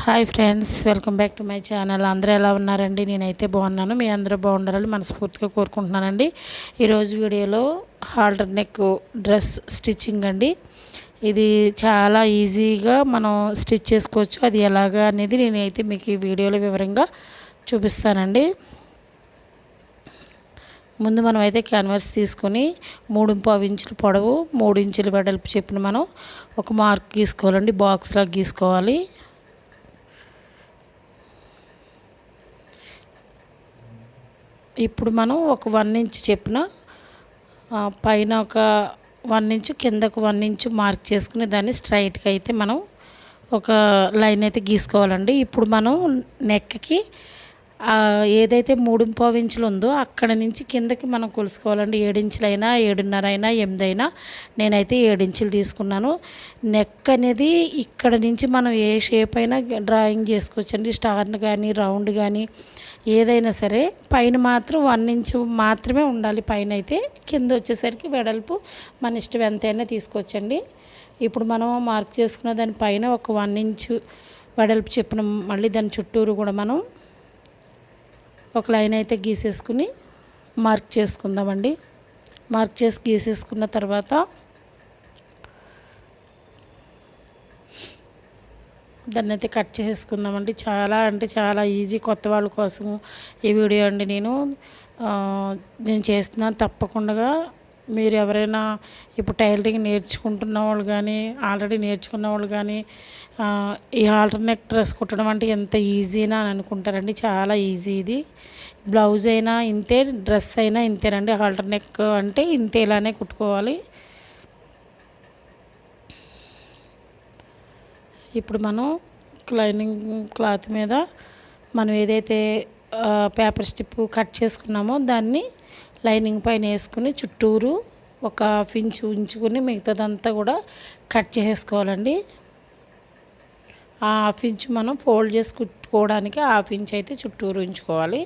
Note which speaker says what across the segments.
Speaker 1: Hi friends, welcome back to my channel. అందరూ ఎలా ఉన్నారండి? నేనైతే బాగున్నాను. మీ అందరూ బాగుండాలని మనస్ఫూర్తిగా కోరుకుంటున్నానండి. ఈరోజు వీడియోలో హాల్టర్ నెక్ డ్రెస్ స్టిచ్చింగ్ అండి. ఇది చాలా ఈజీగా మనం స్టిచ్ చేసుకోవచ్చు. అది ఎలాగా అనేది నేనైతే మీకు ఈ వీడియోలో వివరంగా చూపిస్తానండి. ముందు మనం అయితే క్యాన్వాస్ తీసుకొని 3.5 ఇంచుల పొడవు 3 ఇంచుల వెడల్పు చెప్పిన మనం ఒక మార్క్ గీసుకోవాలండి. బాక్స్ లాగా గీసుకోవాలి. ఇప్పుడు మనం ఒక 1 ఇంచ్ చెప్పిన పైన ఒక 1 ఇంచు కిందకు 1 ఇంచు మార్క్ చేసుకుని దాన్ని స్ట్రైట్గా అయితే మనం ఒక లైన్ అయితే గీసుకోవాలండి. ఇప్పుడు మనం నెక్కి ఏదైతే 3.5 ఇంచులు ఉందో అక్కడ నుంచి కిందకి మనం కొలుసుకోవాలండి. 7 ఇంచులైనా 7.5 అయినా 8 అయినా నేనైతే 7 ఇంచులు తీసుకున్నాను. నెక్ అనేది ఇక్కడ నుంచి మనం ఏ షేప్ అయినా డ్రాయింగ్ చేసుకోవచ్చండి. స్టార్ని కానీ రౌండ్ కానీ ఏదైనా సరే పైన మాత్రం 1 ఇంచు మాత్రమే ఉండాలి. పైన అయితే కింద వచ్చేసరికి వెడల్పు మన ఇష్టం ఎంతైనా తీసుకోవచ్చండి. ఇప్పుడు మనం మార్క్ చేసుకున్న దానిపైన ఒక 1 ఇంచు వెడల్పు చెప్పిన మళ్ళీ దాని చుట్టూరు కూడా మనం ఒక లైన్ అయితే గీసేసుకుని మార్క్ చేసుకుందామండి. మార్క్ చేసి గీసేసుకున్న తర్వాత దాన్ని అయితే కట్ చేసుకుందామండి. చాలా అంటే చాలా ఈజీ. కొత్త వాళ్ళ కోసం ఈ వీడియో అండి నేను చేస్తున్నాను. తప్పకుండా మీరు ఎవరైనా ఇప్పుడు టైలరింగ్ నేర్చుకుంటున్న వాళ్ళు కానీ ఆల్రెడీ నేర్చుకున్న వాళ్ళు కానీ ఈ ఆల్టర్నేట్ డ్రెస్ కుట్టడం అంటే ఎంత ఈజీనా అని అనుకుంటారండి. చాలా ఈజీ ఇది. బ్లౌజ్ అయినా ఇంతే, డ్రెస్ అయినా ఇంతేనండి. ఆల్టర్నేట్ అంటే ఇంతే, ఇలానే కుట్టుకోవాలి. ఇప్పుడు మనం లైనింగ్ క్లాత్ మీద మనం ఏదైతే పేపర్ స్ట్రిప్ కట్ చేసుకున్నామో దాన్ని లైనింగ్ పైన వేసుకుని చుట్టూరు ఒక 1/2 ఇంచు ఉంచుకుని మిగతాదంతా కూడా కట్ చేసుకోవాలండి. ఆ 1/2 ఇంచు మనం ఫోల్డ్ చేసి కుట్టుకోవడానికి 1/2 ఇంచు అయితే చుట్టూరు ఉంచుకోవాలి.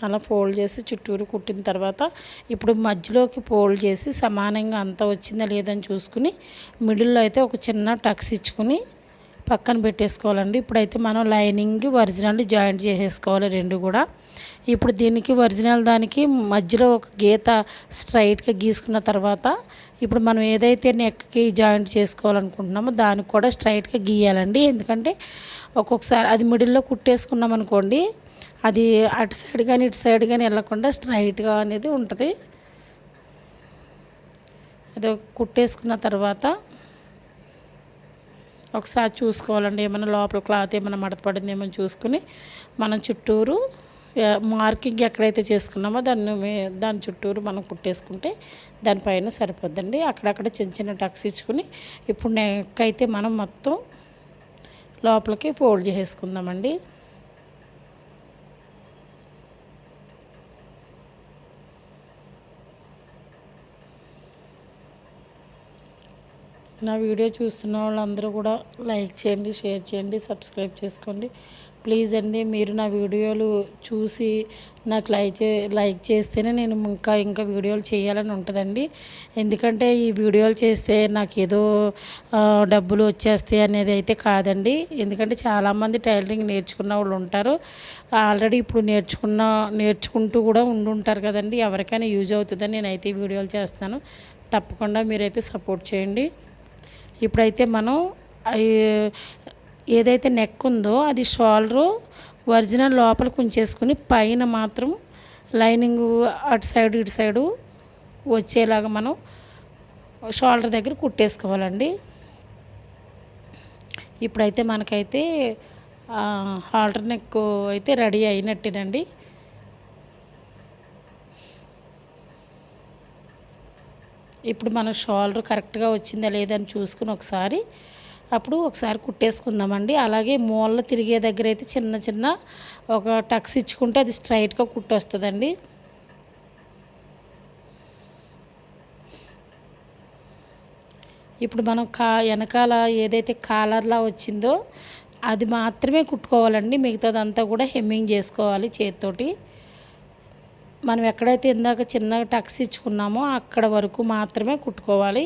Speaker 1: అలా ఫోల్డ్ చేసి చుట్టూరు కుట్టిన తర్వాత ఇప్పుడు మధ్యలోకి ఫోల్డ్ చేసి సమానంగా అంతా వచ్చిందా లేదని చూసుకుని మిడిల్లో అయితే ఒక చిన్న టక్స్ ఇచ్చుకుని పక్కన పెట్టేసుకోవాలండి. ఇప్పుడైతే మనం లైనింగ్ ఒరిజినల్ జాయింట్ చేసేసుకోవాలి రెండు కూడా. ఇప్పుడు దీనికి ఒరిజినల్ దానికి మధ్యలో ఒక గీత స్ట్రైట్గా గీసుకున్న తర్వాత ఇప్పుడు మనం ఏదైతే నెక్కి జాయింట్ చేసుకోవాలనుకుంటున్నామో దానికి కూడా స్ట్రైట్గా గీయాలండి. ఎందుకంటే ఒక్కొక్కసారి అది మిడిల్లో కుట్టేసుకున్నాం అనుకోండి, అది అటు సైడ్ కానీ ఇటు సైడ్ కానీ వెళ్ళకుండా స్ట్రైట్గా అనేది ఉంటుంది. అది కుట్టేసుకున్న తర్వాత ఒకసారి చూసుకోవాలండి. ఏమైనా లోపల క్లాత్ ఏమైనా మడత పడిందేమో చూసుకుని మనం చుట్టూరు మార్కింగ్ ఎక్కడైతే చేసుకున్నామో దాని చుట్టూరు మనం కుట్టేసుకుంటే దానిపైన సరిపోద్దండి. అక్కడక్కడ చిన్న చిన్న టక్స్ ఇచ్చుకుని ఇప్పుడు నెక్ అయితే మనం మొత్తం లోపలికి ఫోల్డ్ చేసుకుందామండి. నా వీడియో చూస్తున్న వాళ్ళందరూ కూడా లైక్ చేయండి, షేర్ చేయండి, సబ్స్క్రైబ్ చేసుకోండి ప్లీజ్ అండి. మీరు నా వీడియోలు చూసి నాకు లైక్ చేస్తేనే నేను ఇంకా వీడియోలు చేయాలని ఉంటుందండి. ఎందుకంటే ఈ వీడియోలు చేస్తే నాకు ఏదో డబ్బులు వచ్చేస్తాయి అనేది అయితే కాదండి. ఎందుకంటే చాలామంది టైలరింగ్ నేర్చుకున్న వాళ్ళు ఉంటారు, ఆల్రెడీ ఇప్పుడు నేర్చుకుంటూ కూడా ఉండుంటారు కదండి. ఎవరికైనా యూజ్ అవుతుందని నేనైతే వీడియోలు చేస్తాను. తప్పకుండా మీరైతే సపోర్ట్ చేయండి. ఇప్పుడైతే మనం ఏదైతే నెక్ ఉందో అది షోల్డరు ఒరిజినల్ లోపలికి ఉంచేసుకుని పైన మాత్రం లైనింగ్ అటు సైడు ఇటు సైడు వచ్చేలాగా మనం షోల్డర్ దగ్గర కుట్టేసుకోవాలండి. ఇప్పుడైతే మనకైతే హాల్టర్ నెక్ అయితే రెడీ అయినట్టేనండి. ఇప్పుడు మన షోల్డర్ కరెక్ట్గా వచ్చిందా లేదని చూసుకుని ఒకసారి కుట్టేసుకుందామండి. అలాగే మూలలో తిరిగే దగ్గర అయితే చిన్న చిన్న ఒక టక్స్ ఇచ్చుకుంటే అది స్ట్రైట్గా కుట్టొస్తుందండి. ఇప్పుడు మనం వెనకాల ఏదైతే కాలర్లా వచ్చిందో అది మాత్రమే కుట్టుకోవాలండి. మిగతాదంతా కూడా హెమ్మింగ్ చేసుకోవాలి చేతితోటి. మనం ఎక్కడైతే ఇందాక చిన్న టక్స్ ఇచ్చుకున్నామో అక్కడ వరకు మాత్రమే కుట్టుకోవాలి.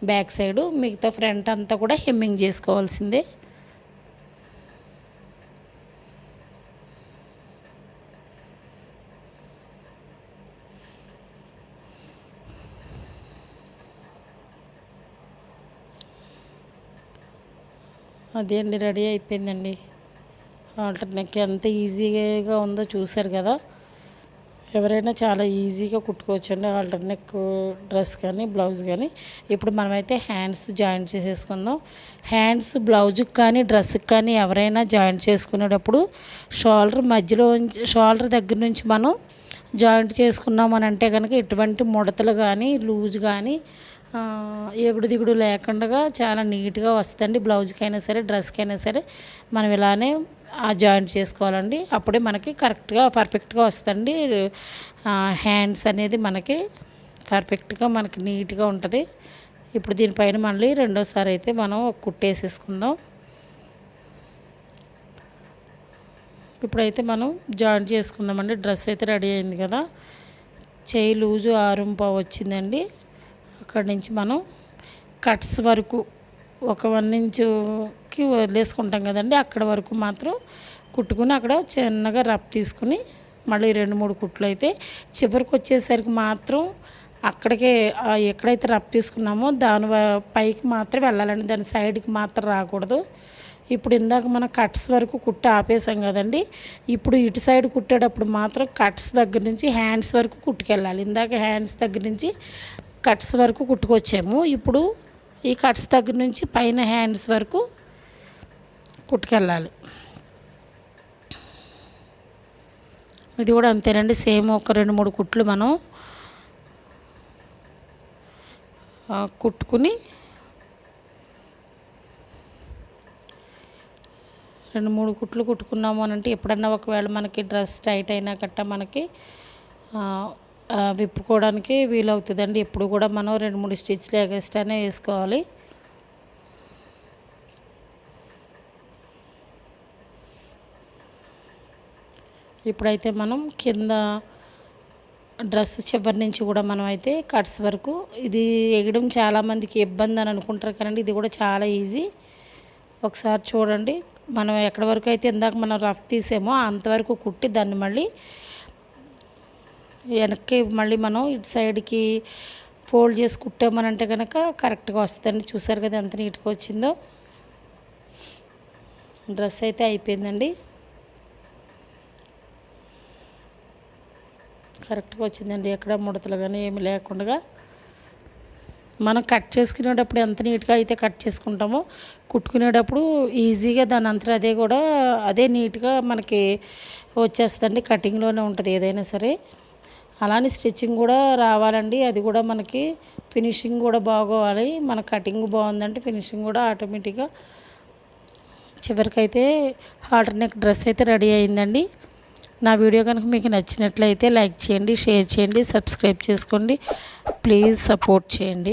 Speaker 1: బ్యాక్ సైడు, మిగతా ఫ్రంట్ అంతా కూడా హెమ్మింగ్ చేసుకోవాల్సిందే. అదే అండి, రెడీ అయిపోయిందండి. హాల్టర్ నెక్ ఎంత ఈజీగా ఉందో చూసారు కదా. ఎవరైనా చాలా ఈజీగా కుట్టుకోవచ్చండి హాల్టర్ నెక్ డ్రెస్ కానీ బ్లౌజ్ కానీ. ఇప్పుడు మనమైతే హ్యాండ్స్ జాయింట్ చేసేసుకుందాం. హ్యాండ్స్ బ్లౌజ్కి కానీ డ్రెస్కి కానీ ఎవరైనా జాయింట్ చేసుకునేటప్పుడు షోల్డర్ దగ్గర నుంచి మనం జాయింట్ చేసుకున్నామని అంటే కనుక ఎటువంటి ముడతలు కానీ లూజ్ కానీ ఎగుడు దిగుడు లేకుండా చాలా నీట్గా వస్తుందండి. బ్లౌజ్కైనా సరే డ్రెస్కైనా సరే మనం ఇలానే జాయింట్ చేసుకోవాలండి. అప్పుడే మనకి కరెక్ట్గా పర్ఫెక్ట్గా వస్తుందండి. హ్యాండ్స్ అనేది మనకి పర్ఫెక్ట్గా మనకి నీట్గా ఉంటుంది. ఇప్పుడు దీనిపైన మళ్ళీ రెండోసారి అయితే మనం కుట్టేసేసుకుందాం. ఇప్పుడైతే మనం జాయింట్ చేసుకుందామండి. డ్రెస్ అయితే రెడీ అయింది కదా. చేయి లూజు 6.5 వచ్చిందండి. అక్కడి నుంచి మనం కట్స్ వరకు ఒక 1 ఇంచుకి వదిలేసుకుంటాం కదండి, అక్కడ వరకు మాత్రం కుట్టుకుని అక్కడ చిన్నగా రఫ్ తీసుకుని మళ్ళీ 2-3 కుట్లు అయితే చివరికి వచ్చేసరికి మాత్రం అక్కడికే ఎక్కడైతే రఫ్ తీసుకున్నామో దాని పైకి మాత్రం వెళ్ళాలండి, దాని సైడ్కి మాత్రం రాకూడదు. ఇప్పుడు ఇందాక మనం కట్స్ వరకు కుట్టి ఆపేసాం కదండి. ఇప్పుడు ఇటు సైడ్ కుట్టేటప్పుడు మాత్రం కట్స్ దగ్గర నుంచి హ్యాండ్స్ వరకు కుట్టుకెళ్ళాలి. ఇందాక హ్యాండ్స్ దగ్గర నుంచి కట్స్ వరకు కుట్టుకొచ్చాము. ఇప్పుడు ఈ కట్స్ దగ్గర నుంచి పైన హ్యాండ్స్ వరకు కుట్టుకెళ్ళాలి. ఇది కూడా అంతేనండి, సేమ్ ఒక 2-3 కుట్లు మనం కుట్టుకుని 2-3 కుట్లు కుట్టుకున్నాము అని అంటే ఎప్పుడన్నా ఒకవేళ మనకి డ్రెస్ టైట్ అయినా గట్టా మనకి విప్పుకోవడానికి వీలవుతుందండి. ఎప్పుడు కూడా మనం 2-3 స్టిచ్లు ఎగస్ట్రానే వేసుకోవాలి. ఇప్పుడైతే మనం కింద డ్రెస్ చివరి నుంచి కూడా మనం అయితే కట్స్ వరకు ఇది ఎగడం చాలామందికి ఇబ్బంది అని అనుకుంటారు కదండి. ఇది కూడా చాలా ఈజీ. ఒకసారి చూడండి, మనం ఎక్కడి వరకు అయితే ఇందాక మనం రఫ్ తీసామో అంతవరకు కుట్టి దాన్ని మళ్ళీ వెనక్కి మళ్ళీ మనం ఇటు సైడ్కి ఫోల్డ్ చేసి కుట్టామనంటే కనుక కరెక్ట్గా వస్తుందండి. చూసారు కదా ఎంత నీట్గా వచ్చిందో. డ్రెస్ అయితే అయిపోయిందండి, కరెక్ట్గా వచ్చిందండి. ఎక్కడ ముడతలు కానీ ఏమి లేకుండా మనం కట్ చేసుకునేటప్పుడు ఎంత నీట్గా అయితే కట్ చేసుకుంటామో కుట్టుకునేటప్పుడు ఈజీగా దాని అంతా అదే నీట్గా మనకి వచ్చేస్తుందండి. కటింగ్లోనే ఉంటుంది ఏదైనా సరే. అలానే స్టిచ్చింగ్ కూడా రావాలండి, అది కూడా మనకి ఫినిషింగ్ కూడా బాగోవాలి. మన కటింగ్ బాగుందంటే ఫినిషింగ్ కూడా ఆటోమేటిక్గా. చివరికైతే హాల్టర్ నెక్ డ్రెస్ అయితే రెడీ అయిందండి. నా వీడియో కనుక మీకు నచ్చినట్లయితే లైక్ చేయండి, షేర్ చేయండి, సబ్స్క్రైబ్ చేసుకోండి. ప్లీజ్ సపోర్ట్ చేయండి.